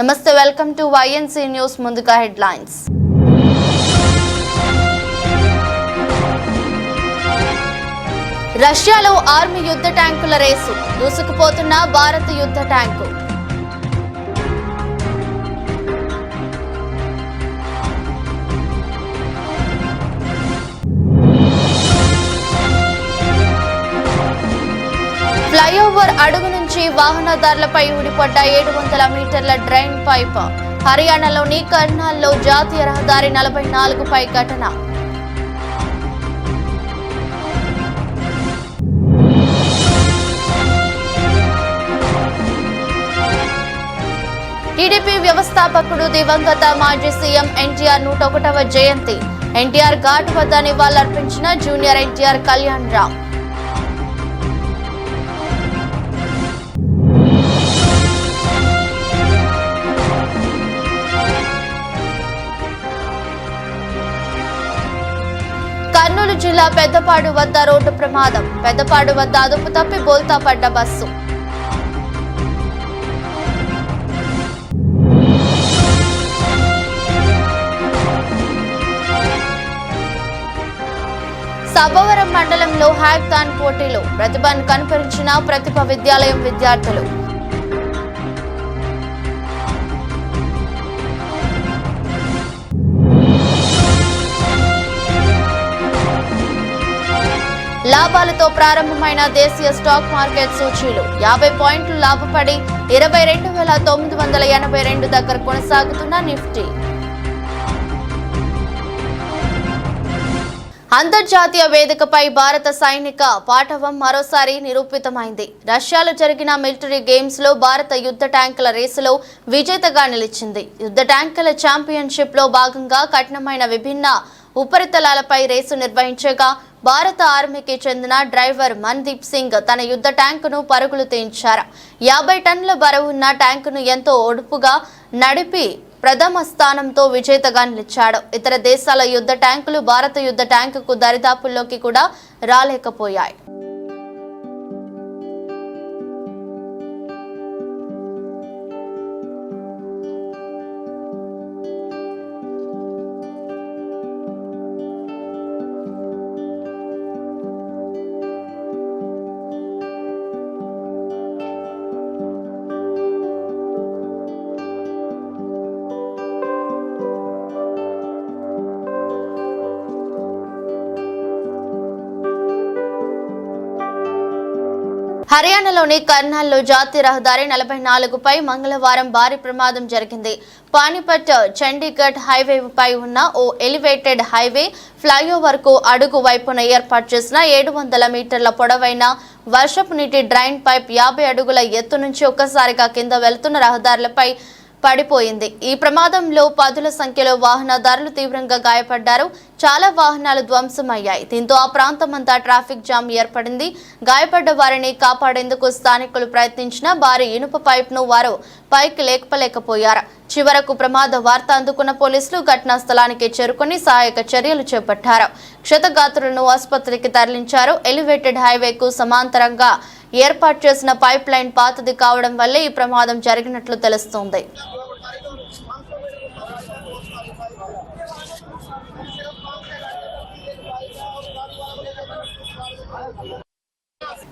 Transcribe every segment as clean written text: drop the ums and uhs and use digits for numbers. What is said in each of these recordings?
నమస్తే, welcome to YNC news. ముందుగా headlines. రష్యాలో ఆర్మీ యుద్ధ ట్యాంకుల రేసు, దూసుకుపోతున్న భారత యుద్ధ ట్యాంకు. ఫ్లైఓవర్ అడుగు నుంచి వాహనదారులపై ఊడిపడ్డ 700 మీటర్ల డ్రైన్ పైప్. హర్యానాలోని కర్నాల్లో జాతీయ రహదారి 44పై ఘటన. టీడీపీ వ్యవస్థాపకుడు దివంగత మాజీ సీఎం ఎన్టీఆర్ 101వ జయంతి. ఎన్టీఆర్ ఘాట్ వద్ద నివాళులర్పించిన జూనియర్ ఎన్టీఆర్ కళ్యాణ్ రామ్. కర్నూలు జిల్లా పెద్దపాడు వద్ద రోడ్డు ప్రమాదం. పెద్దపాడు వద్ద అదుపు తప్పి బోల్తా పడ్డ బస్సు. సభవరం మండలంలో హ్యాకథాన్ పోటీలు. ప్రతిభను కనపరిచిన ప్రతిభ విద్యాలయం విద్యార్థులు. లాభాలతో ప్రారంభమైన దేశీయ స్టాక్ మార్కెట్ సూచీలు 50 పాయింట్లు లాభపడి 22,982 దగ్గర కొనసాగుతున్న నిఫ్టీ. అంతర్జాతీయ వేదికపై భారత సైనిక పాఠవం మరోసారి నిరూపితమైంది. రష్యాలో జరిగిన మిలిటరీ గేమ్స్ లో భారత యుద్ధ ట్యాంకుల రేసులో విజేతగా నిలిచింది. యుద్ధ ట్యాంకుల ఛాంపియన్షిప్ లో భాగంగా కఠినమైన విభిన్న ఉపరితలాలపై రేసు నిర్వహించగా భారత ఆర్మీకి చెందిన డ్రైవర్ మన్దీప్ సింగ్ తన యుద్ధ ట్యాంకును పరుగులు తీయించారు. 50 టన్నుల బరువున్న ట్యాంకును ఎంతో ఒడుపుగా నడిపి ప్రథమ స్థానంతో విజేతగా నిలిచాడు. ఇతర దేశాల యుద్ధ ట్యాంకులు భారత యుద్ధ ట్యాంకుకు దరిదాపుల్లోకి కూడా రాలేకపోయాయి. హర్యానాలోని కర్నాల్లో జాతీయ రహదారి 44పై మంగళవారం భారీ ప్రమాదం జరిగింది. పానిపట్ చండీగఢ్ హైవేపై ఉన్న ఓ ఎలివేటెడ్ హైవే ఫ్లైఓవర్ కు అడుగు వైపున ఏర్పాటు చేసిన 700 మీటర్ల పొడవైన వర్షపు నీటి డ్రైన్ పైప్ 50 అడుగుల ఎత్తు నుంచి ఒక్కసారిగా కింద వెళ్తున్న రహదారులపై పడిపోయింది. ఈ ప్రమాదంలో పదుల సంఖ్యలో వాహనదారులు తీవ్రంగా గాయపడ్డారు. చాలా వాహనాలు ధ్వంసమయ్యాయి. దీంతో ఆ ప్రాంతమంతా ట్రాఫిక్ జామ్ ఏర్పడింది. గాయపడ్డ వారిని కాపాడేందుకు స్థానికులు ప్రయత్నించినా భారీ ఇనుప పైప్ ను వారు పైకి లేపలేకపోయారు. చివరకు ప్రమాద వార్త అందుకున్న పోలీసులు ఘటనా స్థలానికి చేరుకుని సహాయక చర్యలు చేపట్టారు. క్షతగాత్రులను ఆసుపత్రికి తరలించారు. ఎలివేటెడ్ హైవేకు సమాంతరంగా ఏర్పాటు చేసిన పైప్ లైన్ పాతది కావడం వల్లే ఈ ప్రమాదం జరిగినట్లు తెలుస్తోంది.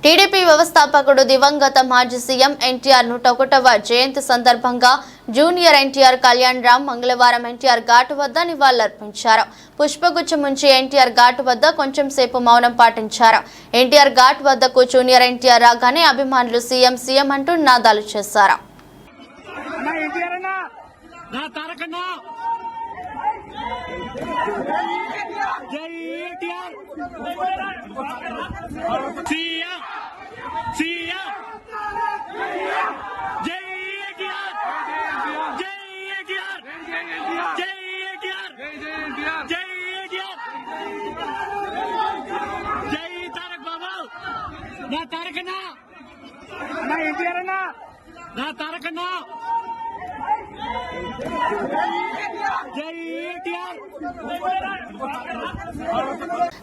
టీడీపీ వ్యవస్థాపకుడు దివంగత మాజీ సీఎం ఎన్టీఆర్ 101వ జయంతి సందర్భంగా జూనియర్ ఎన్టీఆర్ కళ్యాణ్ రామ్ మంగళవారం ఎన్టీఆర్ ఘాటు వద్ద నివాళులర్పించారు. పుష్పగుచ్చం ఉంచి ఎన్టీఆర్ ఘాటు వద్ద కొంచెం సేపు మౌనం పాటించారు. ఎన్టీఆర్ ఘాట్ వద్దకు జూనియర్ ఎన్టీఆర్ రాగానే అభిమానులు సీఎం సీఎం అంటూ నినాదాలు చేశారు.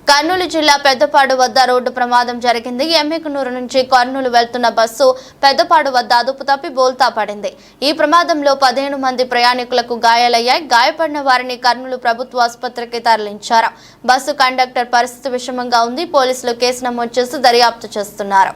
కర్నూలు జిల్లా పెద్దపాడు వద్ద రోడ్డు ప్రమాదం జరిగింది. ఎమ్మికనూరు నుంచి కర్నూలు వెళ్తున్న బస్సు పెద్దపాడు వద్ద అదుపు తప్పి బోల్తా పడింది. ఈ ప్రమాదంలో 15 మంది ప్రయాణికులకు గాయాలయ్యాయి. గాయపడిన వారిని కర్నూలు ప్రభుత్వ ఆసుపత్రికి తరలించారు. బస్సు కండక్టర్ పరిస్థితి విషమంగా ఉంది. పోలీసులు కేసు నమోదు చేసి దర్యాప్తు చేస్తున్నారు.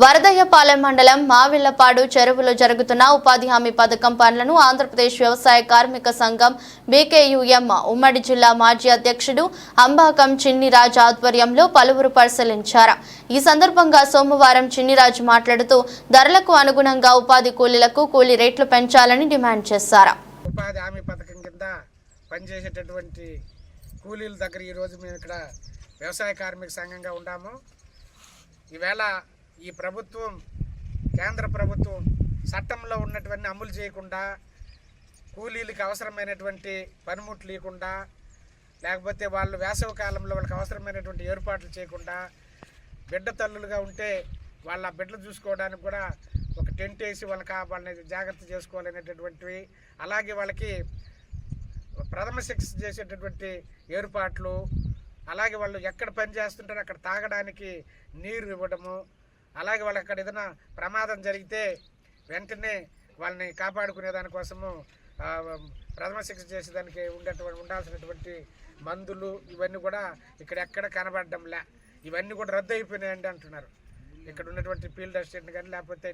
వరదయ్యపాలెం మండలం మావిళ్లపాడు చెరువులో జరుగుతున్న ఉపాధి హామీ పథకం పనులను ఆంధ్రప్రదేశ్ వ్యవసాయ కార్మిక సంఘం బీకేయూఎం ఉమ్మడి జిల్లా మాజీ అధ్యక్షుడు అంబాకం చిన్నిరాజు ఆధ్వర్యంలో పలువురు పరిశీలించారు. ఈ సందర్భంగా సోమవారం చిన్నిరాజు మాట్లాడుతూ ధరలకు అనుగుణంగా ఉపాధి కూలీలకు కూలీ రేట్లు పెంచాలని డిమాండ్ చేశారు. ఉపాధి హామీ పథకం కింద పనిచేసేటటువంటి కూలీల దగ్గర ఈరోజు మేము ఇక్కడ వ్యవసాయ కార్మిక సంఘంగా ఉన్నాము. ఈవేళ ఈ ప్రభుత్వం, కేంద్ర ప్రభుత్వం చట్టంలో ఉన్నటువంటి అమలు చేయకుండా, కూలీలకు అవసరమైనటువంటి పనిముట్లు ఇవ్వకుండా, లేకపోతే వాళ్ళు వేసవి కాలంలో వాళ్ళకి అవసరమైనటువంటి ఏర్పాట్లు చేయకుండా, బిడ్డ తల్లులుగా ఉంటే వాళ్ళ బిడ్డలు చూసుకోవడానికి కూడా ఒక టెంట్ వేసి వాళ్ళని జాగ్రత్త చేసుకోవాలనేటటువంటివి, అలాగే వాళ్ళకి ప్రథమ చికిత్స చేసేటటువంటి ఏర్పాట్లు, అలాగే వాళ్ళు ఎక్కడ పని చేస్తుంటారో అక్కడ తాగడానికి నీరు ఇవ్వడము, అలాగే వాళ్ళకి అక్కడ ఏదైనా ప్రమాదం జరిగితే వెంటనే వాళ్ళని కాపాడుకునే దానికోసము ప్రథమ చికిత్స చేసేదానికి ఉండాల్సినటువంటి మందులు ఇవన్నీ కూడా ఇక్కడ ఎక్కడ కనబడడంలే. ఇవన్నీ కూడా రద్దు అయిపోయినాయండి అంటున్నారు. ఇక్కడ ఉన్నటువంటి ఫీల్డ్ అసిస్టెంట్ కానీ లేకపోతే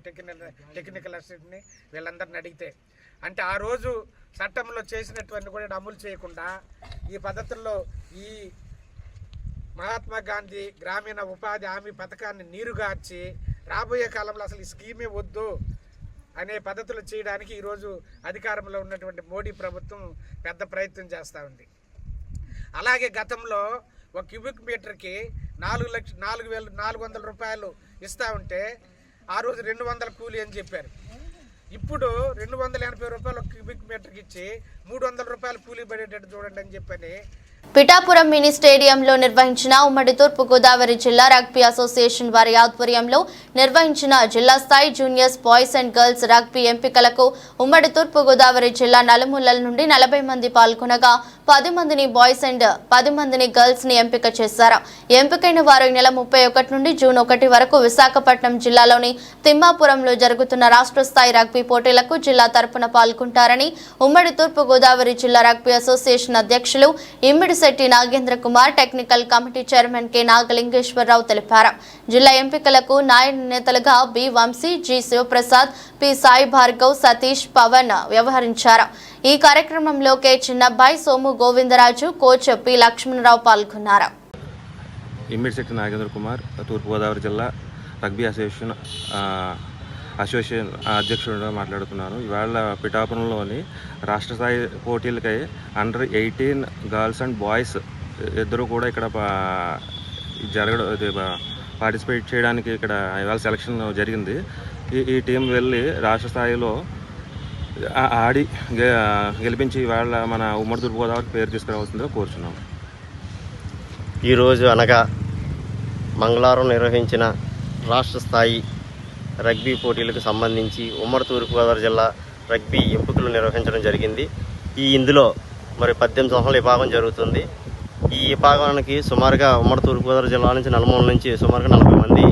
టెక్నికల్ అసిస్టెంట్ని వీళ్ళందరిని అడిగితే, అంటే ఆ రోజు చట్టంలో చేసినటువంటి కూడా అమలు చేయకుండా ఈ పద్ధతుల్లో ఈ మహాత్మా గాంధీ గ్రామీణ ఉపాధి హామీ పథకాన్ని నీరుగార్చి రాబోయే కాలంలో అసలు ఈ స్కీమే వద్దు అనే పద్ధతులు చేయడానికి ఈరోజు అధికారంలో ఉన్నటువంటి మోడీ ప్రభుత్వం పెద్ద ప్రయత్నం చేస్తూ ఉంది. అలాగే గతంలో ఒక క్యూబిక్ మీటర్కి 4,400 రూపాయలు ఇస్తూ ఉంటే ఆ రోజు 200 కూలీ అని చెప్పారు. ఇప్పుడు 280 రూపాయలు క్యూబిక్ మీటర్కి ఇచ్చి 300 రూపాయలు కూలీ పడేటట్టు చూడండి అని చెప్పని పిఠాపురం మినీ స్టేడియంలో నిర్వహించిన ఉమ్మడి తూర్పు గోదావరి జిల్లా రగ్బీ అసోసియేషన్ వారి ఆధ్వర్యంలో నిర్వహించిన జిల్లా స్థాయి juniors boys and girls rugby ఎంపికలకు ఉమ్మడి తూర్పు గోదావరి జిల్లా నలుమూలల నుండి 40 మంది పాల్గొనగా 10 మందిని బాయ్స్ అండ్ 10 మందిని గర్ల్స్ ని ఎంపిక చేశారు. ఎంపికైన వారు ఈ నెల 31 నుండి జూన్ 1 వరకు విశాఖపట్నం జిల్లాలోని తిమ్మాపురంలో జరుగుతున్న రాష్ట్ర స్థాయి రగ్బీ పోటీలకు జిల్లా తరపున పాల్గొంటారని ఉమ్మడి తూర్పు గోదావరి జిల్లా రగ్బీ అసోసియేషన్ అధ్యక్షులు Immidisetti Nagendra Kumar, technical committee chairman K Nagalingeswararao తెలిపారు. జిల్లా ఎంపికలకు నాయన నేతలుగా B Vamsi, G Sivaprasad, P Sai Bhargav, Satish, Pavan వ్యవహరించారు. ఈ కార్యక్రమంలో K Chinnabbayi, Somu Govindaraju, coach P Lakshmanarao పాల్గొన్నారు. ఇమ్మిడిశెట్టి నాగేంద్ర కుమార్, తూర్పుగోదావరి జిల్లా రగ్బీ అసోసియేషన్ అధ్యక్షుడిగా మాట్లాడుతున్నాను. ఇవాళ పిఠాపురంలోని రాష్ట్ర స్థాయి పోటీలకై అండర్ 18 గర్ల్స్ అండ్ బాయ్స్ ఇద్దరు కూడా ఇక్కడ పార్టిసిపేట్ చేయడానికి ఇక్కడ ఇవాళ సెలక్షన్ జరిగింది. ఈ టీం వెళ్ళి రాష్ట్ర స్థాయిలో ఆడి గెలిపించి ఇవాళ మన ఉమ్మడి తూర్పుగోదావరికి పేరు తీసుకురావాల్సిందిగా కోరుచున్నాం. ఈరోజు అనగా మంగళవారం నిర్వహించిన రాష్ట్ర స్థాయి రగ్బీ పోటీలకు సంబంధించి ఉమ్మడి తూర్పుగోదావరి జిల్లా రగ్బీ ఎంపికలు నిర్వహించడం జరిగింది. ఇందులో మరి 18 సంవత్సరాల విభాగం జరుగుతుంది. ఈ విభాగానికి సుమారుగా ఉమ్మడి తూర్పుగోదావరి జిల్లా నుంచి నలుమూల నుంచి సుమారుగా 40 మంది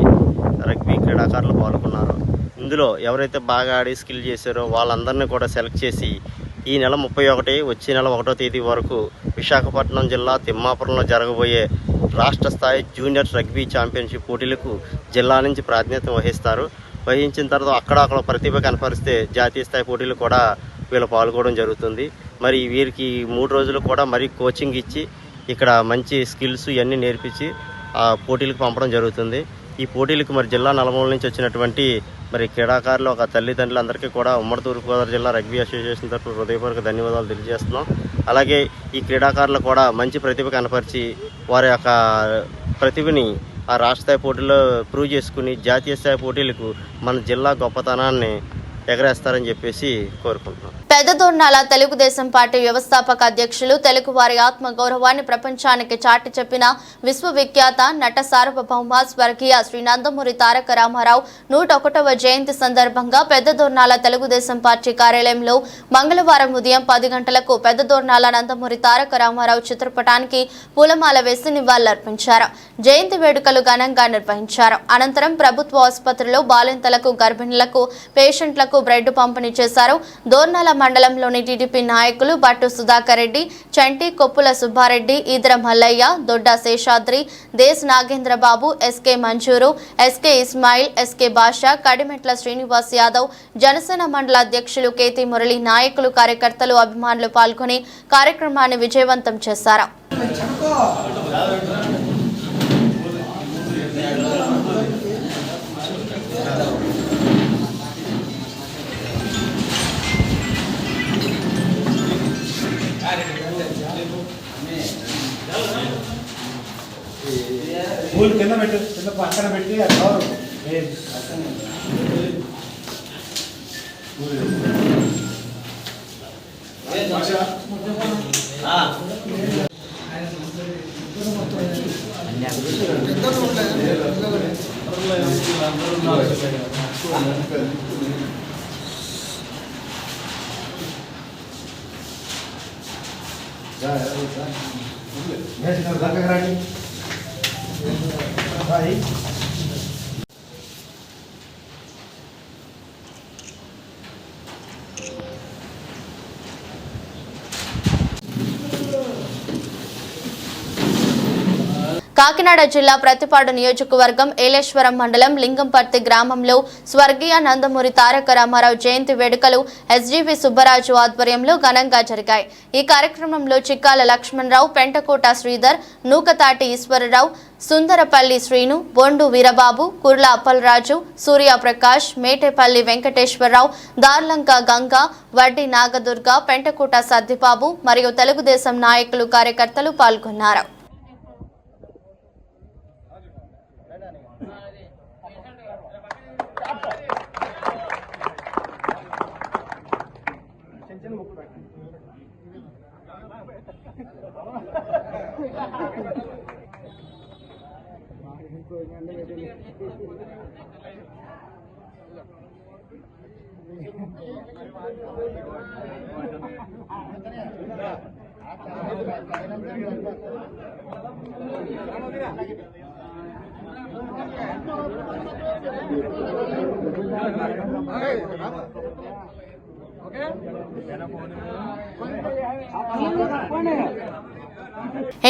రగ్బీ క్రీడాకారులు పాల్గొన్నారు. ఇందులో ఎవరైతే బాగా ఆడి స్కిల్ చేశారో వాళ్ళందరినీ కూడా సెలెక్ట్ చేసి ఈ నెల 31 వచ్చే నెల 1వ తేదీ వరకు విశాఖపట్నం జిల్లా తిమ్మాపురంలో జరగబోయే రాష్ట్ర స్థాయి జూనియర్ రగ్బీ ఛాంపియన్షిప్ పోటీలకు జిల్లా నుంచి ప్రాతినిధ్యం వహించిన తర్వాత అక్కడ ప్రతిభ కనపరిస్తే జాతీయ స్థాయి పోటీలు కూడా వీళ్ళు పాల్గొనడం జరుగుతుంది. మరి వీరికి 3 రోజులు కూడా మరి కోచింగ్ ఇచ్చి ఇక్కడ మంచి స్కిల్స్ ఇవన్నీ నేర్పించి ఆ పోటీలకు పంపడం జరుగుతుంది. ఈ పోటీలకు మరి జిల్లా నలుమూల నుంచి వచ్చినటువంటి మరి క్రీడాకారులు ఒక తల్లిదండ్రులందరికీ కూడా ఉమ్మడి తూర్పుగోదావరి జిల్లా రగ్బీ అసోసియేషన్ తరఫున హృదయపూర్వక ధన్యవాదాలు తెలియజేస్తున్నాం. అలాగే ఈ క్రీడాకారులు కూడా మంచి ప్రతిభ కనపరిచి వారి యొక్క ప్రతిభని ఆ రాష్ట్ర స్థాయి పోటీల్లో ప్రూవ్ చేసుకుని జాతీయ స్థాయి పోటీలకు మన జిల్లా గొప్పతనాన్ని ఎగరేస్తారని చెప్పేసి కోరుకుంటున్నాం. పెద్దదొర్నాల తెలుగుదేశం పార్టీ వ్యవస్థాపక అధ్యక్షులు తెలుగువారి ఆత్మ గౌరవాన్ని ప్రపంచానికి చాటి చెప్పిన విశ్వవిఖ్యాత నట సార్వభౌమ స్వర్గీయ శ్రీ నందమూరి తారక రామారావు 101వ జయంతి సందర్భంగా పెద్దదొర్నాల తెలుగుదేశం పార్టీ కార్యాలయంలో మంగళవారం ఉదయం 10 గంటలకు పెద్దదొర్నాల నందమూరి తారక రామారావు చిత్రపటానికి పూలమాల వేసి నివాళులర్పించారు. జయంతి వేడుకలు ఘనంగా నిర్వహించారు. అనంతరం ప్రభుత్వ ఆసుపత్రిలో బాలింతలకు, గర్భిణులకు, పేషెంట్లకు బ్రెడ్ పంపిణీ చేశారు. దోర్నాల మండలంలోని టీడీపీ నాయకులు బట్టు సుధాకర్ రెడ్డి, చంటి, కొప్పుల సుబ్బారెడ్డి, ఈదర మల్లయ్య, దొడ్డ శేషాద్రి, దేశ్ నాగేంద్రబాబు, ఎస్కే మంజూరు, ఎస్కే ఇస్మాయిల్, ఎస్కే బాషా, కడిమెట్ల శ్రీనివాస్ యాదవ్, జనసేన మండల అధ్యక్షులు కేతి మురళి, నాయకులు, కార్యకర్తలు, అభిమానులు పాల్గొని కార్యక్రమాన్ని విజయవంతం చేశారు. పూలు కింద పెట్టి కింద పక్కన పెట్టి కాకినాడ జిల్లా ప్రతిపాడు నియోజకవర్గం ఏలేశ్వరం మండలం లింగంపర్తి గ్రామంలో స్వర్గీయ నందమూరి తారక రామారావు జయంతి వేడుకలు ఎస్జీవి సుబ్బరాజు ఆధ్వర్యంలో ఘనంగా జరిగాయి. ఈ కార్యక్రమంలో చిక్కాల లక్ష్మణరావు, పెంటకోట శ్రీధర్, నూకతాటి ఈశ్వరరావు, సుందరపల్లి శ్రీను, బొండు వీరబాబు, కుర్ల అప్పలరాజు, సూర్యప్రకాష్, మేటేపల్లి వెంకటేశ్వరరావు, దార్లంక గంగా, వడ్డి నాగదుర్గ, పెంటకోట సద్దిబాబు మరియు తెలుగుదేశం నాయకులు, కార్యకర్తలు పాల్గొన్నారు.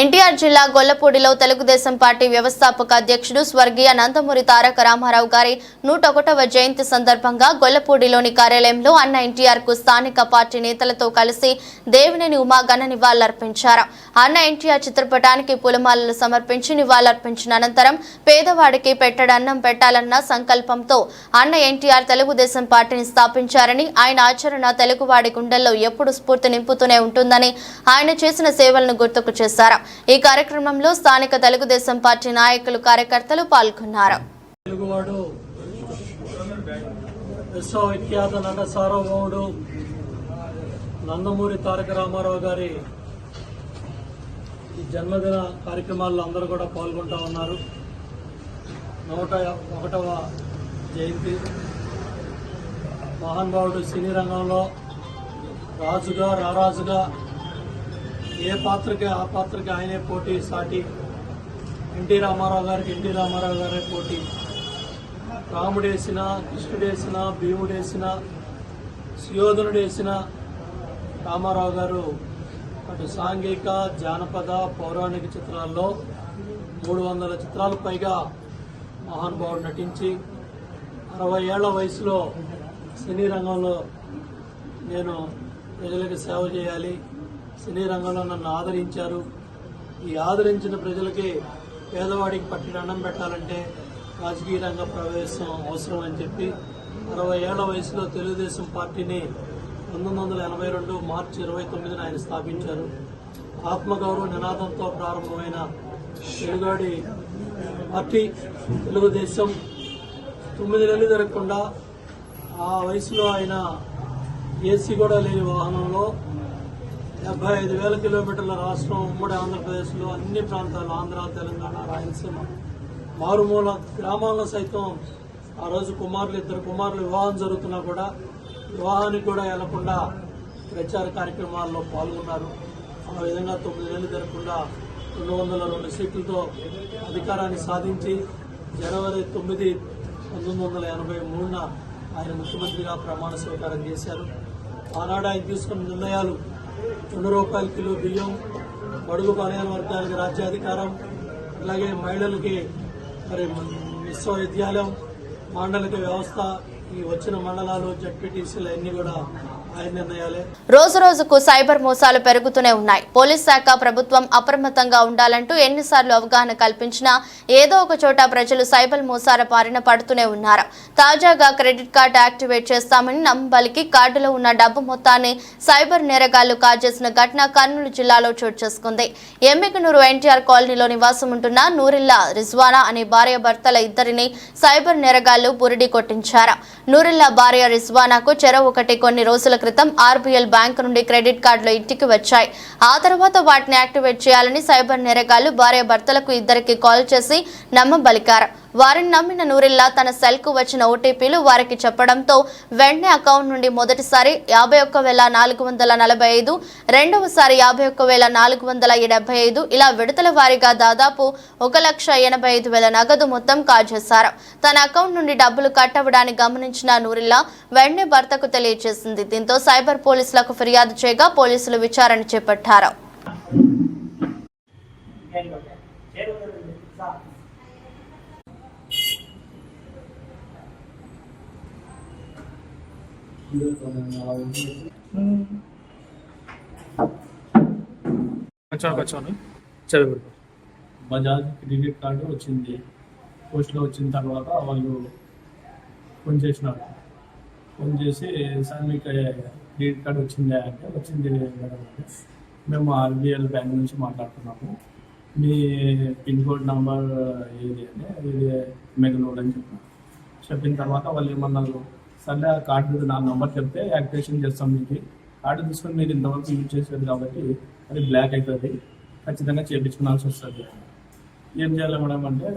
ఎన్టీఆర్ జిల్లా గొల్లపూడిలో తెలుగుదేశం పార్టీ వ్యవస్థాపక అధ్యక్షుడు స్వర్గీయ నందమూరి తారక రామారావు గారి 101వ జయంతి సందర్భంగా గొల్లపూడిలోని కార్యాలయంలో అన్న ఎన్టీఆర్ కు స్థానిక పార్టీ నేతలతో కలిసి దేవినేని ఉమా ఘన నివాళులర్పించారు. అన్న ఎన్టీఆర్ చిత్రపటానికి పూలమాలలు సమర్పించి నివాళులర్పించిన అనంతరం పేదవాడికి పెట్టడన్నం పెట్టాలన్న సంకల్పంతో అన్న ఎన్టీఆర్ తెలుగుదేశం పార్టీని స్థాపించారని, ఆయన ఆచరణ తెలుగువాడి గుండెల్లో ఎప్పుడు స్ఫూర్తి నింపుతూనే ఉంటుందని ఆయన చేసిన సేవలను గుర్తుకు చేశారు. ఈ కార్యక్రమంలో స్థానిక తెలుగుదేశం పార్టీ నాయకులు, కార్యకర్తలు పాల్గొన్నారు. తెలుగువాడు విశ్వవిఖ్యాత నట సార్వభౌముడు నందమూరి తారక రామారావు గారి ఈ జన్మదిన కార్యక్రమాల్లో అందరూ కూడా పాల్గొంటూ ఉన్నారు. 101వ జయంతి. మహానుభావుడు సినీ రంగంలో రాజుగా, రారాజుగా ఏ పాత్రకి ఆ పాత్రకి ఆయనే పోటీ సాటి. ఎన్టీ రామారావు గారికి ఎన్టీ రామారావు గారే పోటీ. రాముడేసిన, కృష్ణుడేసిన, భీముడేసిన, సుయోధనుడేసిన రామారావు గారు అటు సాంఘిక, జానపద, పౌరాణిక చిత్రాల్లో 300 చిత్రాలకు పైగా మహానుభావుడు నటించి 60 ఏళ్ల వయసులో సినీ రంగంలో నేను ప్రజలకు సేవ చేయాలి, సినీ రంగంలో నన్ను ఆదరించారు. ఈ ఆదరించిన ప్రజలకి పేదవాడికి పట్టిన అన్నం పెట్టాలంటే రాజకీయ రంగ ప్రవేశం అవసరం అని చెప్పి 60 ఏళ్ల వయసులో తెలుగుదేశం పార్టీని 1982 మార్చి 29న ఆయన స్థాపించారు. ఆత్మగౌరవ నినాదంతో ప్రారంభమైన తెలుగువాడి పార్టీ తెలుగుదేశం 9 నెలలు జరగకుండా ఆ వయసులో ఆయన ఏసీ కూడా లేని వాహనంలో 75,000 కిలోమీటర్ల రాష్ట్రం ఉమ్మడి ఆంధ్రప్రదేశ్లో అన్ని ప్రాంతాలు ఆంధ్ర, తెలంగాణ, రాయలసీమ మారుమూల గ్రామాల్లో సైతం ఆ రోజు ఇద్దరు కుమారులు వివాహం జరుగుతున్నా కూడా వివాహానికి కూడా వెళ్లకుండా ప్రచార కార్యక్రమాల్లో పాల్గొన్నారు. ఆ విధంగా 9 నెలలు జరగకుండా 202 సీట్లతో అధికారాన్ని సాధించి జనవరి 9, 1983న ఆయన ముఖ్యమంత్రిగా ప్రమాణ స్వీకారం చేశారు. ఆనాడు ఆయన తీసుకున్న నిర్ణయాలు ₹2 కిలో బియ్యం, బడుగు బలహీన వర్గానికి రాజ్యాధికారం, అలాగే మహిళలకి మరి విశ్వవిద్యాలయం, మాండలిక వ్యవస్థ, ఈ వచ్చిన మండలాలు జడ్పీటీసీలు అన్ని కూడా ఆయన నిర్ణయాలే. రోజు రోజుకు సైబర్ మోసాలు పెరుగుతూనే ఉన్నాయి. పోలీస్ శాఖ ప్రభుత్వం అప్రమత్తంగా ఉండాలంటూ ఎన్నిసార్లు అవగాహన కల్పించినా ఏదో ఒక చోట ప్రజలు సైబర్ మోసాల బారిన పడుతూనే ఉన్నారు. తాజాగా క్రెడిట్ కార్డు యాక్టివేట్ చేస్తామని నమ్మబలికి కార్డులో ఉన్న డబ్బు మొత్తాన్ని సైబర్ నేరగాళ్లు కాజేసిన ఘటన కర్నూలు జిల్లాలో చోటు చేసుకుంది. ఎమ్మికనూరు ఎన్టీఆర్ కాలనీలో నివాసం ఉంటున్న నూరిల్లా రిజ్వానా అనే భార్యాభర్తల ఇద్దరిని సైబర్ నేరగాళ్లు బురిడి కొట్టించారు. నూరిల్లా భార్య రిజ్వానాకు చెరవ ఒకటి కొన్ని రోజుల క్రితం ఆర్బీఎల్ బ్యాంకు నుండి క్రెడిట్ కార్డులు ఇంటికి వచ్చాయి. ఆ తర్వాత వాటిని యాక్టివేట్ చేయాలని సైబర్ నేరగాళ్లు భార్యాభర్తలకు ఇద్దరికి కాల్ చేసి నమ్మబలికారు. వారిని నమ్మిన నూరిల్లా తన సెల్ కు వచ్చిన ఓటీపీలు వారికి చెప్పడంతో వెంటనే అకౌంట్ నుండి మొదటిసారి 51,445, రెండవసారి 51,475 ఇలా విడతల వారీగా దాదాపు 1,85,000 నగదు మొత్తం కాజేశారు. తన అకౌంట్ నుండి డబ్బులు కట్ అవ్వడాన్ని గమనించిన నూరిల్లా వెంటనే భర్తకు తెలియజేసింది. దీంతో సైబర్ పోలీసులకు ఫిర్యాదు చేయగా పోలీసులు విచారణ చేపట్టారు. బజాజ్ క్రెడిట్ కార్డు వచ్చింది. పోస్ట్లో వచ్చిన తర్వాత వాళ్ళు ఫోన్ చేసినారు. ఫోన్ చేసి సార్ మీకు క్రెడిట్ కార్డు వచ్చిందా అంటే వచ్చింది మేడం అంటే మేము ఆర్బీఎల్ బ్యాంక్ నుంచి మాట్లాడుతున్నాము, మీ పిన్ కోడ్ నెంబర్ ఏది అంటే ఇది మెగనోడ్ అని చెప్పిన తర్వాత వాళ్ళు ఏమన్నారు, సర్లే ఆ కార్డు నా నెంబర్ చెప్తే యాక్టివేషన్ చేస్తాం, మీకు కార్డు తీసుకొని మీరు ఇంతవరకు యూజ్ చేసేది కాబట్టి అది బ్లాక్ అవుతుంది, ఖచ్చితంగా చేయించుకోవాల్సి వస్తుంది. ఏం చేయాలి మేడం అంటే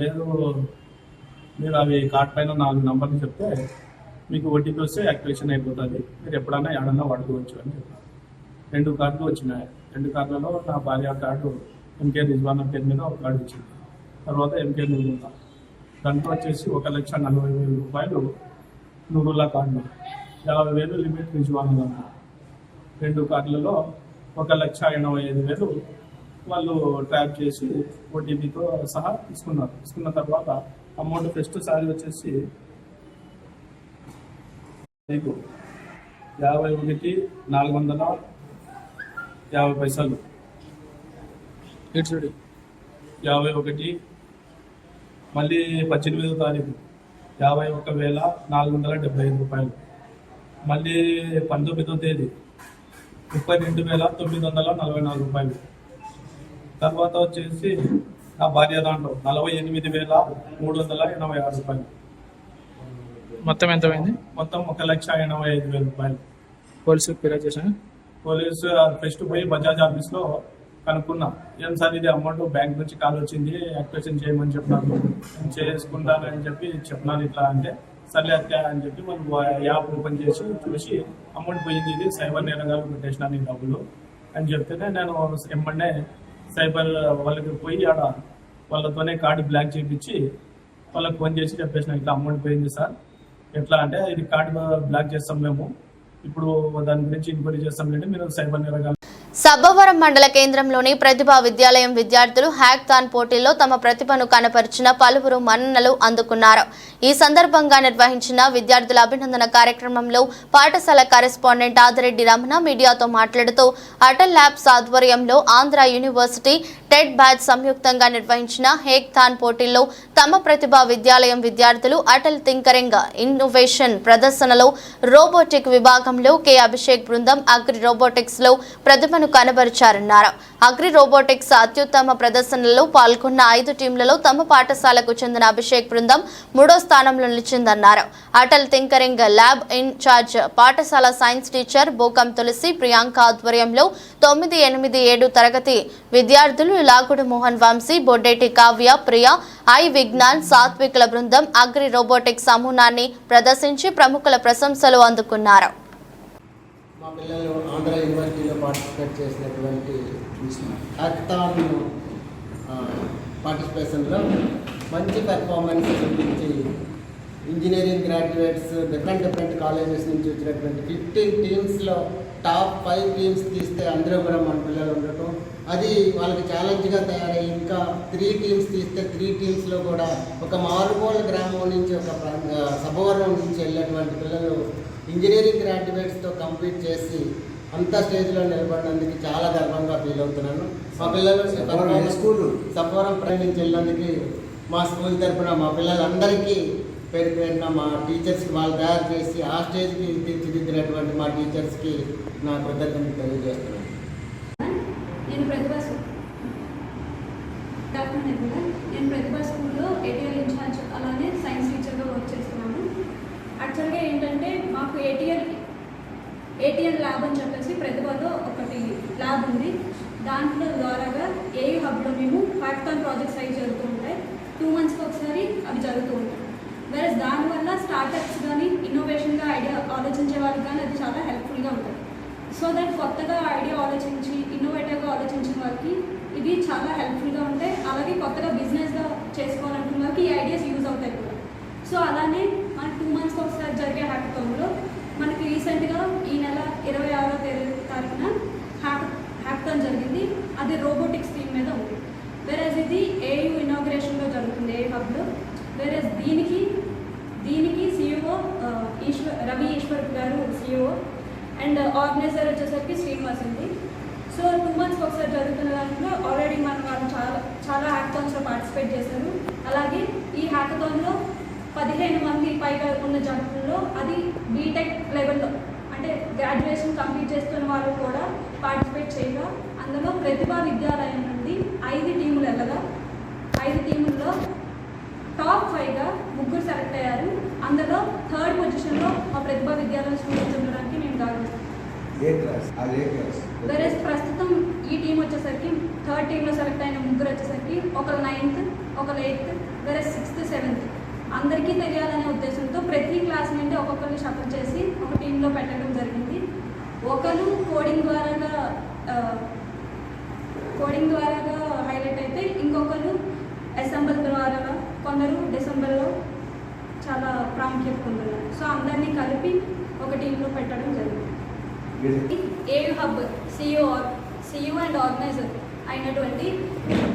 లేదు మీరు అవి కార్డ్ పైన 4 నెంబర్లు చెప్తే మీకు ఓటీపీ వస్తే యాక్టివేషన్ అయిపోతుంది, మీరు ఎప్పుడైనా ఏడన్నా వాడుకోవచ్చు అని చెప్పారు. 2 కార్డులు వచ్చినాయి. 2 కార్డులలో నా భార్య కార్డు ఎంకే రిజ్వానా పేరు మీద ఒక కార్డు వచ్చింది. తర్వాత ఎంకే నూరుల్లా, దాంట్లో వచ్చేసి 1,40,000 నూరుల్లా కార్డులు, 50,000 లిమిట్ రిజ్వానా. 2 కార్డులలో 1,85,000 వాళ్ళు ట్రాప్ చేసి ఓటీపీతో సహా తీసుకున్నారు. తీసుకున్న తర్వాత అమౌంట్ ఫస్ట్ సారి వచ్చేసి 51,450 51, మళ్ళీ 18వ తారీఖు 51,475 మళ్ళీ 19వ తేదీ 32,944. తర్వాత వచ్చేసి నా భార్య దాంట్లో 48,386. మొత్తం ఎంత అయింది? మొత్తం 1,85,000. పోలీసులకు ఫిర్యాదు చేశాను. పోలీసు ఫస్ట్ పోయి బజాజ్ ఆఫీస్లో కనుక్కున్నా, ఏం సార్ ఇది అమౌంట్ బ్యాంక్ నుంచి కాల్ వచ్చింది, యాక్టివేషన్ చేయమని చెప్పినారు, నేను చేసుకుంటానని చెప్పినాను ఇట్లా అంటే సర్లే అక్క అని చెప్పి మనం యాప్ ఓపెన్ చేసి చూసి అమౌంట్ పోయింది, ఇది సైబర్ నేరగాలు పెట్టేసినాను ఈ డబ్బులు అని చెప్తేనే నేను ఎమ్మడే సైబర్ వాళ్ళకి పోయి ఆడ వాళ్ళతోనే కార్డు బ్లాక్ చేయించి వాళ్ళకి ఫోన్ చేసి చెప్పేసిన ఇట్లా అమౌంట్ పోయింది సార్, ఎట్లా అంటే ఇది కార్డు బ్లాక్ చేస్తాం మేము, ఇప్పుడు దాని గురించి ఎంక్వైరీ చేస్తాం లేండి, మీరు సైబర్ నేరగాలు సబ్బవరం మండల కేంద్రంలోని ప్రతిభా విద్యాలయం విద్యార్థులు హ్యాక్థాన్ పోటీల్లో తమ ప్రతిభను కనపరిచిన పలువురు మన్ననలు అందుకున్నారు. ఈ సందర్భంగా నిర్వహించిన విద్యార్థుల అభినందన కార్యక్రమంలో పాఠశాల కరెస్పాండెంట్ ఆదిరెడ్డి రమణ మీడియాతో మాట్లాడుతూ అటల్ ల్యాబ్స్ ఆధ్వర్యంలో ఆంధ్ర యూనివర్సిటీ టెడ్ బ్యాచ్ సంయుక్తంగా నిర్వహించిన హ్యాక్థాన్ పోటీల్లో తమ ప్రతిభా విద్యాలయం విద్యార్థులు అటల్ థింకరింగ్ ఇన్నోవేషన్ ప్రదర్శనలో రోబోటిక్ విభాగంలో కె అభిషేక్ బృందం అగ్రి రోబోటిక్స్ లో ప్రతిభను కనబరిచారన్నారు. అగ్రి రోబోటిక్స్ అత్యుత్తమ ప్రదర్శనలో పాల్గొన్న 5 టీంలలో తమ పాఠశాలకు చెందిన అభిషేక్ బృందం 3వ స్థానంలో నిలిచిందన్నారు. అటల్ థింకరింగ్ ల్యాబ్ ఇన్ఛార్జ్ పాఠశాల సైన్స్ టీచర్ బోకం తులసి ప్రియాంక ఆధ్వర్యంలో 9, 8, 7 తరగతి విద్యార్థులు లాగుడు మోహన్ వంశీ, బొడ్డేటి కావ్య, ప్రియ, ఐ విజ్ఞాన్, సాత్వికుల బృందం అగ్రి రోబోటిక్స్ సమూహాన్ని ప్రదర్శించి ప్రముఖుల ప్రశంసలు అందుకున్నారు. మా పిల్లలు ఆంధ్ర యూనివర్సిటీలో పార్టిసిపేట్ చేసినటువంటి హ్యాకథాన్ పార్టిసిపేషన్లో మంచి పెర్ఫార్మెన్స్ చూపించి ఇంజనీరింగ్ గ్రాడ్యుయేట్స్ డిఫరెంట్ కాలేజెస్ నుంచి వచ్చినటువంటి 15 టీమ్స్లో టాప్ 5 టీమ్స్ తీస్తే అందులో కూడా మన పిల్లలు ఉండటం, అది వాళ్ళకి ఛాలెంజ్గా తయారై ఇంకా 3 టీమ్స్ తీస్తే 3 టీమ్స్లో కూడా ఒక మారుమూల గ్రామం నుంచి ఒక సభవరం నుంచి వెళ్ళేటువంటి పిల్లలు ఇంజనీరింగ్ గ్రాడ్యుయేట్స్తో కంప్లీట్ చేసి అంత స్టేజ్లో నిలబడినందుకు చాలా గర్వంగా ఫీల్ అవుతున్నాను. మా పిల్లలు సభవరం నుంచి వెళ్ళినందుకు మా స్కూల్ తరఫున మా పిల్లలందరికీ పేరు పేరున మా టీచర్స్కి వాళ్ళు తయారు చేసి ఆ స్టేజ్కి తీర్చిదిద్దినటువంటి మా టీచర్స్కి నా కృతజ్ఞతలు తెలియజేస్తున్నాను. నేను ప్రతిభా స్కూల్లో ఏటీఎల్ ఇన్ఛార్జ్ అలానే సైన్స్ టీచర్గా వర్క్ చేస్తున్నాను. యాక్చువల్గా ఏంటంటే మాకు ఏటీఎల్ ల్యాబ్ అని చెప్పేసి ప్రతిభలో ఒకటి ల్యాబ్ ఉంది. దాంట్లో ద్వారాగా ఏయూ హబ్లో మేము హ్యాకథాన్ ప్రాజెక్ట్స్ అవి జరుగుతూ ఉంటాయి. 2 మంత్స్కి ఒకసారి అవి జరుగుతూ ఉంటాయి. వేరే దానివల్ల స్టార్టప్స్ కానీ ఇన్నోవేషన్గా ఐడియా ఆలోచించే వాళ్ళకి కానీ అది చాలా హెల్ప్ఫుల్గా ఉంటుంది. సో దట్ కొత్తగా ఐడియా ఆలోచించి ఇన్నోవేటివ్గా ఆలోచించిన వాళ్ళకి ఇవి చాలా హెల్ప్ఫుల్గా ఉంటాయి. అలాగే కొత్తగా బిజినెస్గా చేసుకోవాలనుకున్న వాళ్ళకి ఈ ఐడియాస్ యూజ్ అవుతాయి కూడా. సో అలానే మనకి 2 మంత్స్కి ఒకసారి జరిగే హ్యాకథాన్లో మనకి రీసెంట్గా ఈ నెల 26వ తారీఖున హ్యాకథాన్ జరిగింది. అది రోబోటిక్స్ థీమ్ మీద ఉంది. వేరేజ్ ఇది ఏయూ ఇనాగ్రేషన్లో జరుగుతుంది, ఏయూ హబ్లో. వేరేజ్ దీనికి CEO రవి ఈశ్వర్ గారు CEO అండ్ ఆర్గనైజర్ వచ్చేసరికి శ్రీనివాస్ ఉంది. సో 2 మంత్స్కి ఒకసారి జరుగుతున్న దాంట్లో ఆల్రెడీ వాళ్ళు చాలా హ్యాకథాన్స్లో పార్టిసిపేట్ చేశారు. అలాగే ఈ హ్యాకథాన్లో 15 మంది పైగా ఉన్న జట్టుల్లో అది బీటెక్ లెవెల్లో అంటే గ్రాడ్యుయేషన్ కంప్లీట్ చేస్తున్న వాళ్ళు కూడా పార్టిసిపేట్ చేయగా అందులో ప్రతిభా విద్యాలయం నుండి 5 టీములు వెళ్ళగా 5 టీముల్లో టాప్ 5గా 3 సెలెక్ట్ అయ్యారు. అందులో 3rd పొజిషన్లో మా ప్రతిభా విద్యాలయం స్టూడెంట్స్ ఉండడానికి నేను గౌరవిస్తాను. వేరే ప్రస్తుతం ఈ టీం వచ్చేసరికి 3rd టీంలో సెలెక్ట్ అయిన 3 వచ్చేసరికి ఒకరు 9th, ఒకరు 8th, వేరే 6th, 7th అందరికీ తెలియాలనే ఉద్దేశంతో ప్రతి క్లాస్ నుండి ఒక్కొక్కరిని షఫల్ చేసి ఒక టీంలో పెట్టడం జరిగింది. ఒకరు కోడింగ్ ద్వారాగా హైలైట్ అయితే ఇంకొకరు అసెంబుల్ ద్వారా, కొందరు డిసెంబర్లో చాలా ప్రాముఖ్యత పొందుతున్నారు. సో అందరినీ కలిపి ఒక టీంలో పెట్టడం జరిగింది. AU hub CEO and organizer అయినటువంటి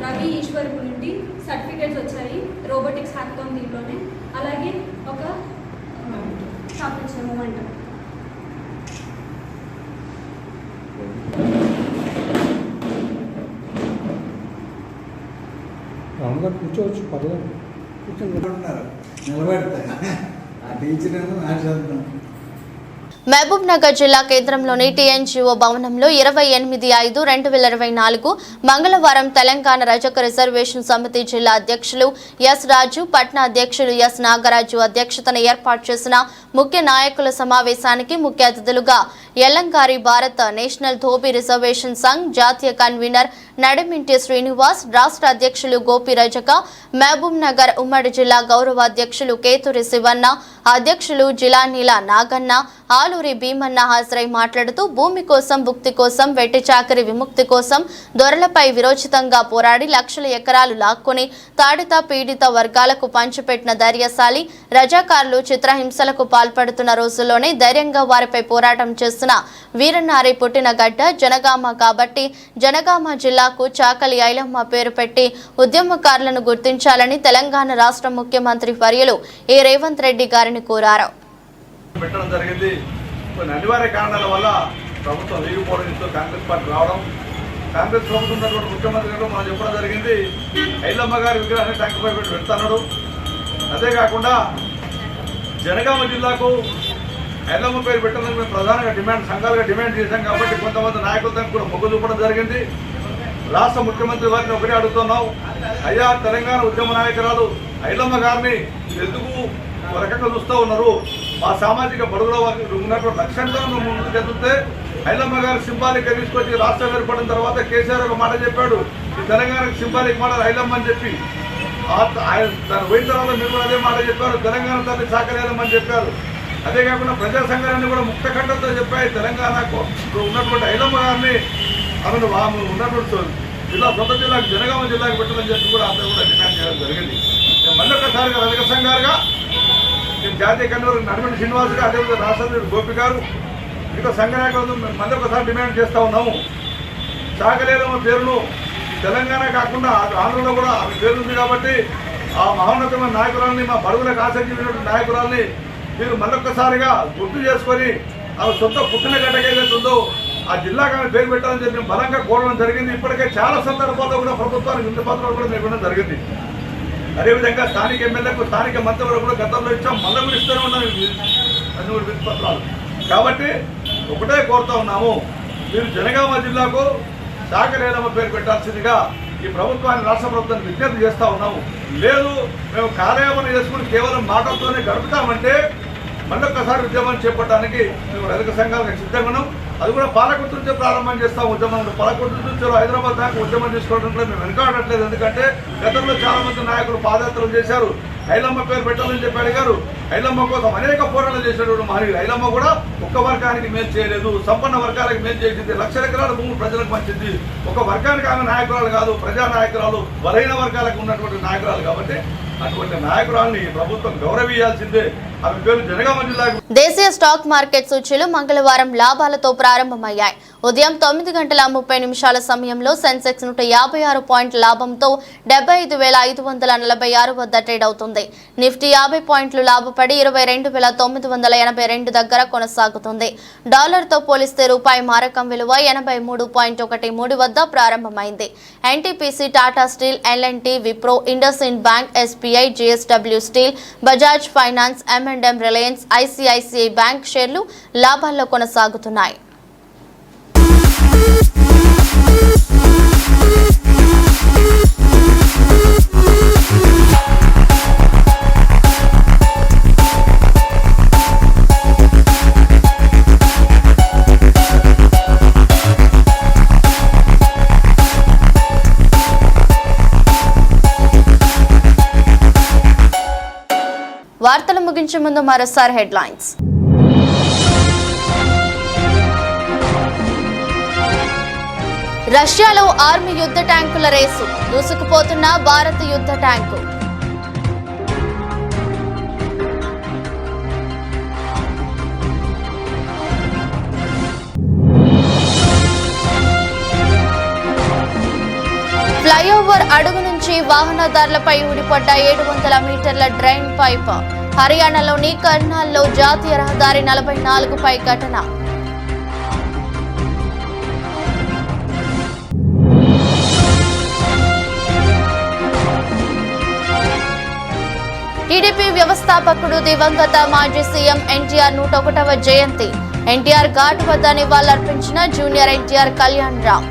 రవి ఈశ్వర్ నుండి సర్టిఫికేట్స్ వచ్చాయి రోబోటిక్స్ హ్యాకథాన్ దీంట్లోనే. అలాగే ఒక చాక్లెట్స్ మూమెంట్. కూర్చోవచ్చు, పర్లేదు, కూర్చొని నిలబెడతాయి ఆ టీచర్ మాట్లాడుతాం. మహబూబ్ నగర్ జిల్లా కేంద్రంలోని TNGO భవనంలో 28/5/2024 మంగళవారం తెలంగాణ రజక రిజర్వేషన్ సమితి జిల్లా అధ్యక్షులు ఎస్ రాజు, పట్నా అధ్యక్షులు ఎస్ నాగరాజు అధ్యక్షతన ఏర్పాటు చేసిన ముఖ్య నాయకుల సమావేశానికి ముఖ్య అతిథులుగా ఎల్లంగారి భారత్ నేషనల్ ధోబీ రిజర్వేషన్ సంఘ్ జాతీయ కన్వీనర్ నడిమింటి శ్రీనివాస్, రాష్ట్ర అధ్యక్షులు గోపి రజక, మహబూబ్ నగర్ ఉమ్మడి జిల్లా గౌరవ అధ్యక్షులు కేతురి శివన్న, అధ్యక్షులు జిలానీల నాగన్న, ఆలూరి భీమన్న హాజరై మాట్లాడుతూ భూమి కోసం, భుక్తి కోసం, వెట్టి చాకరి విముక్తి కోసం దొరలపై విరోచితంగా పోరాడి లక్షల ఎకరాలు లాక్కొని తాడిత పీడిత వర్గాలకు పంచిపెట్టిన ధైర్యశాలి, రజాకారులు చిత్రహింసలకు పాల్పడుతున్న రోజుల్లోనే ధైర్యంగా వారిపై పోరాటం చేస్తున్న వీరనారి పుట్టిన గడ్డ జనగామ కాబట్టి జనగామ జిల్లాకు చాకలి ఐలమ్మ పేరు పెట్టి ఉద్యమకారులను గుర్తించాలని తెలంగాణ రాష్ట్ర ముఖ్యమంత్రి వర్యులు ఏ రేవంత్ రెడ్డి గారిని కోరారు. పెట్టడం జరిగింది. కొన్ని అనివార్య కారణాల వల్ల ప్రభుత్వం వీగిపోవడంతో కాంగ్రెస్ పార్టీ రావడం, కాంగ్రెస్ ప్రభుత్వం ఉన్నటువంటి ముఖ్యమంత్రి గారు మనం చెప్పడం జరిగింది. ఐలమ్మ గారి విగ్రహాన్ని ట్యాంకుపై పెట్టి పెడతాడు. అంతేకాకుండా జనగామ జిల్లాకు ఐలమ్మ పేరు పెట్టాలని మేము ప్రధానంగా సంఘాలుగా డిమాండ్ చేశాం. కాబట్టి కొంతమంది నాయకులతో కూడా మొగ్గు చూపడం జరిగింది. రాష్ట్ర ముఖ్యమంత్రి వారిని ఒకటే అడుగుతున్నాం, అయ్యా తెలంగాణ ఉద్యమ నాయకురాలు ఐలమ్మ గారిని ఎందుకు ఒక రకంగా చూస్తూ ఉన్నారు? మా సామాజిక బడుగుల వారికి ఉన్నటువంటి లక్ష్యంతో ముందుకు చెందితే ఐలమ్మ గారు సింబాలిక్ తీసుకొచ్చి రాష్ట్రం ఏర్పడిన తర్వాత కేసీఆర్ ఒక మాట చెప్పాడు, ఈ తెలంగాణకు సింబాలిక్ మాట ఐలమ్మ అని చెప్పి దాని పోయిన తర్వాత మీరు కూడా అదే మాట చెప్పారు, తెలంగాణ తల్లి సాకలేదమ్మని చెప్పారు. అదే కాకుండా ప్రజా సంఘాలన్నీ కూడా ముక్త కంఠంతో చెప్పాయి తెలంగాణకు ఉన్నటువంటి ఐలమ్మ గారిని ఆమెను ఉన్నటువంటి జిల్లా సొంత జిల్లాకు జనగామ జిల్లాకు పెట్టాలని చెప్పి కూడా అందరూ కూడా డిమాండ్ చేయడం జరిగింది. మేము మళ్ళీ ఒకసారిగా రజక సంఘాలుగా నేను జాతీయ కన్వీనర్ నడిమింటి శ్రీనివాస్ గారు, అదేవిధంగా రాష్ట్ర గోపి గారు, మిగతా సంఘ నాయకులు మళ్ళీ ఒకసారి డిమాండ్ చేస్తూ ఉన్నాము. సాకలేదమ్మ పేరును తెలంగాణ కాకుండా ఆంధ్రలో కూడా ఆమె పేరు ఉంది కాబట్టి ఆ మహోన్నతమైన నాయకురాలని, మా బడుగులకు ఆసక్తి నాయకురాలని మీరు మళ్ళొక్కసారిగా గుర్తు చేసుకొని ఆమె సొంత పుట్టిన గడ్డకి ఏదైతే ఉందో ఆ జిల్లాకు ఆమె పేరు పెట్టాలని చెప్పి మేము బలంగా కోరడం జరిగింది. ఇప్పటికే చాలా సందర్భాల్లో కూడా ప్రభుత్వానికి వినతి పత్రాలు కూడా మేము ఇవ్వడం జరిగింది. అదేవిధంగా స్థానిక ఎమ్మెల్యేలకు, స్థానిక మంత్రులకు కూడా గతంలో ఇచ్చాం, మళ్ళీ కూడా ఇస్తూనే ఉన్నాం అన్ని వినతి పత్రాలు. కాబట్టి ఒకటే కోరుతా ఉన్నాము, మీరు జనగామ జిల్లాకు సాకలేదమ్మ పేరు పెట్టాల్సిందిగా ఈ ప్రభుత్వాన్ని, రాష్ట్ర ప్రభుత్వాన్ని విజ్ఞప్తి చేస్తూ ఉన్నాము. లేదు మేము కార్యాలయం చేసుకుని కేవలం మాటలతోనే గడుపుతామంటే మళ్ళొక్కసారి ఉద్యమం చేపట్టడానికి మేము రజక సంఘాలకు సిద్ధంగా ఉన్నాం. అది కూడా పాలకుర్తి నుంచే ప్రారంభం చేస్తాం ఉద్యమం. పాలకుర్తి నుంచి హైదరాబాద్ దాకా ఉద్యమం తీసుకోవడంలో మేము వెనకాడట్లేదు. ఎందుకంటే గతంలో చాలా మంది నాయకులు పాదయాత్రలు చేశారు, ఐలమ్మ పేరు పెట్టాలని చెప్పి అడిగారు. ఐలమ్మ కోసం అనేక పోరాటాలు చేసినటువంటి మహనీయులు. ఐలమ్మ కూడా ఒక్క వర్గానికి మేలు చేయలేదు, సంపన్న వర్గాలకు మేలు చేసింది, లక్షల ఎకరాల భూములు ప్రజలకు పంచింది. ఒక వర్గానికి ఆమె నాయకురాలు కాదు, ప్రజా నాయకురాలు, బలహీన వర్గాలకు ఉన్నటువంటి నాయకురాలు. కాబట్టి అటువంటి నాయకురాలని ప్రభుత్వం గౌరవించాల్సిందే. ఆమె పేరు జనగామ జిల్లా. దేశీయ స్టాక్ మార్కెట్ సూచీలు మంగళవారం లాభాలతో ప్రారంభమయ్యాయి. ఉదయం 9:30 సమయంలో సెన్సెక్స్ 156 పాయింట్ల లాభంతో 75,546 వద్ద ట్రేడ్ అవుతుంది. నిఫ్టీ 50 పాయింట్లు లాభపడి 22,982 దగ్గర కొనసాగుతుంది. డాలర్తో పోలిస్తే రూపాయి మారకం విలువ 83.13 వద్ద ప్రారంభమైంది. NTPC, Tata steel, LNT, Wipro, IndusInd bank, SBI, JSW steel, Bajaj finance, M&M, Reliance, ICICI bank షేర్లు లాభాల్లో కొనసాగుతున్నాయి. వార్తలు ముగించే ముందు మరోసారి హెడ్లైన్స్. రష్యాలో ఆర్మీ యుద్ధ ట్యాంకుల రేసు, దూసుకుపోతున్న భారత యుద్ధ ట్యాంకు. ఫ్లైఓవర్ అడుగు నుంచి వాహనదారులపై ఊడిపడ్డ 700 మీటర్ల డ్రైన్ పైప్. హర్యానాలోని కర్నాల్లో జాతీయ రహదారి 44పై ఘటన. టీడీపీ వ్యవస్థాపకుడు దివంగత మాజీ సీఎం ఎన్టీఆర్ 101వ జయంతి. ఎన్టీఆర్ ఘాట్ వద్ద నివాళులర్పించిన జూనియర్ ఎన్టీఆర్ కళ్యాణ్ రామ్.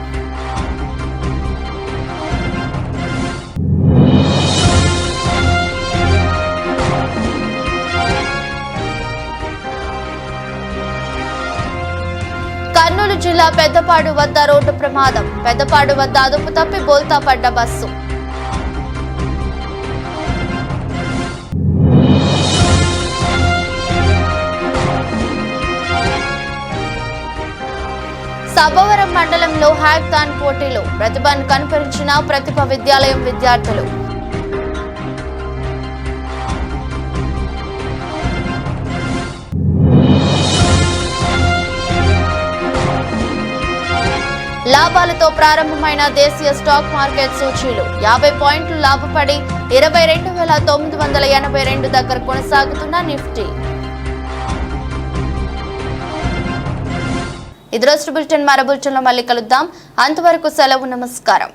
కర్నూలు జిల్లా పెద్దపాడు వద్ద రోడ్డు ప్రమాదం. పెద్దపాడు వద్ద అదుపు తప్పి బోల్తా పడ్డ బస్సు. సభవరం మండలంలో హ్యాక్థాన్ పోటీలో ప్రతిభను కనపరిచిన ప్రతిభ విద్యాలయం విద్యార్థులు. లాభాలతో ప్రారంభమైన దేశీయ స్టాక్ మార్కెట్ సూచీలు 50 పాయింట్లు లాభపడి 22,982 దగ్గర కొనసాగుతున్న నిఫ్టీ. ఇది రోజు బులెటిన్. మరో బులెటిన్లో మళ్ళీ కలుద్దాం. అంతవరకు సెలవు. నమస్కారం.